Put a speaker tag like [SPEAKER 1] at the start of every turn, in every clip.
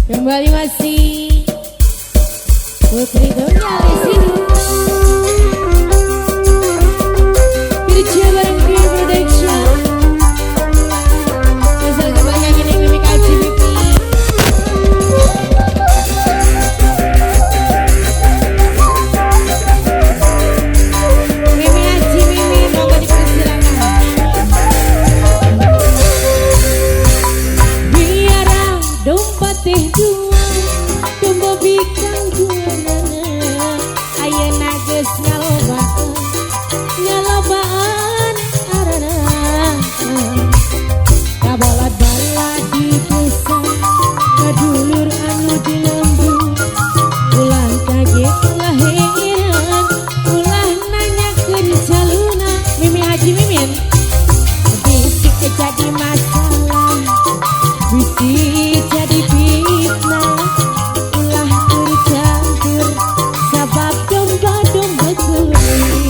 [SPEAKER 1] Kembali masih Putri Donya Lesti kerja bareng Green Production. Asal kebanyakan ini Mimi Kaji Pipi. Mimi Haji Mimi monggo dipersilakan. Biara dompet teh dua, domba bikang juarana. Ayeuna geus ngalobaan arana. Kabalad-balad di desa, kadulur anu di lembur. Ulah kaget, ulah heran, ulah nanyakeun caluna. Mimi Haji Mimin bisik jadi masalah, bisik jadi fitnah. Ulah tercampur sabab domba-domba kuring.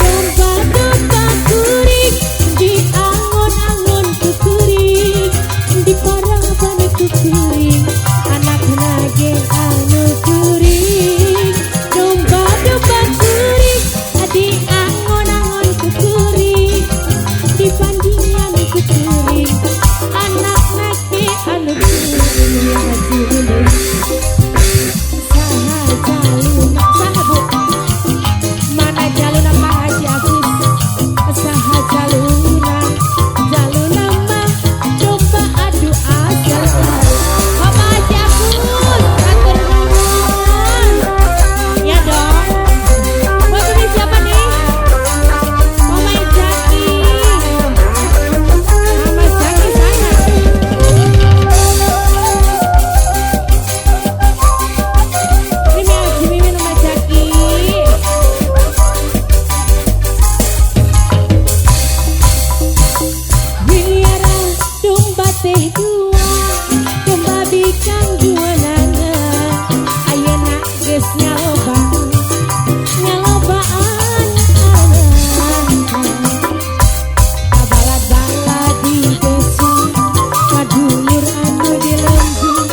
[SPEAKER 1] Domba-domba kuring di angon-angon kuring, di paraban kuring, anak nage anu kuring. Domba-domba kuring di angon-angon kuring, di pandingan kuring, anak nage anu kuring. Saha jaluna, saha bu, mana jaluna Pak Haji Agus? Saha jaluna, jaluna mah domba adu asal. Bapak Haji Agus, atur nuhun. Ya dong. Buat ini siapa nih? Mama Jaki. Mama Jaki sana. Mimi Haji Mimi Mama Jaki. Biara domba teh dua, domba bikang jualana. Ayeuna geus ngalobaan arana. Kabalad-balad di desa, kadulur anu di lembur.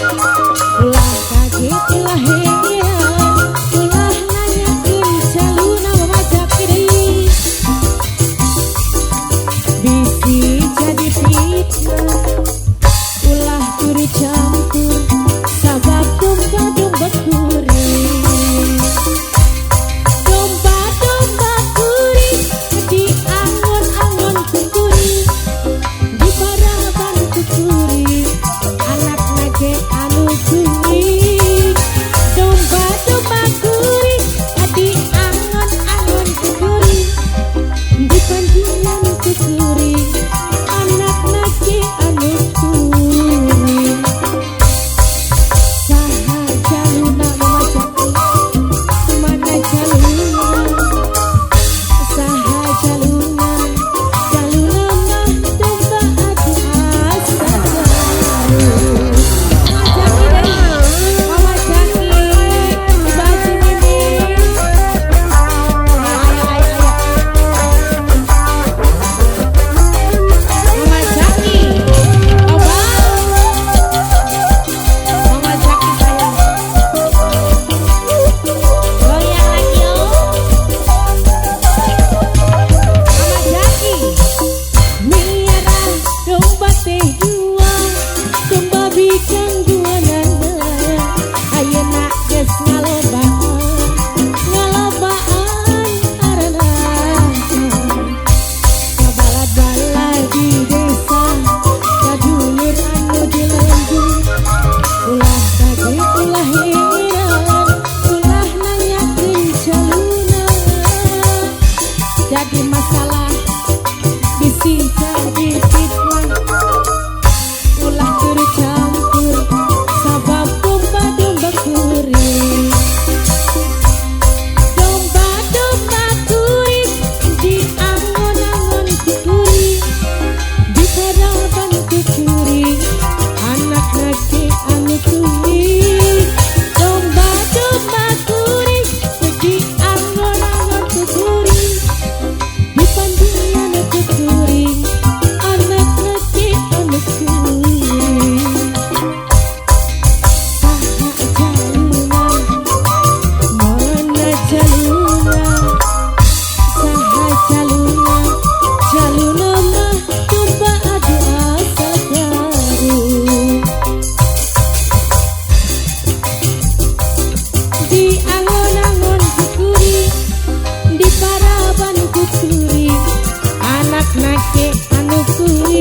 [SPEAKER 1] Ulah kaget, ulah heran, ulah nanyakeun caluna. Mama Jaki deui. Bisi jadi fitnah, ulah turu campur sabab domba-domba kuring. Domba-domba kuring di angon-angon kuring, di paraban kuring, anak nage anu kuring. Domba-domba kuring di angon-angon kuring, di pandingan kuring, anak nage anu Kuwi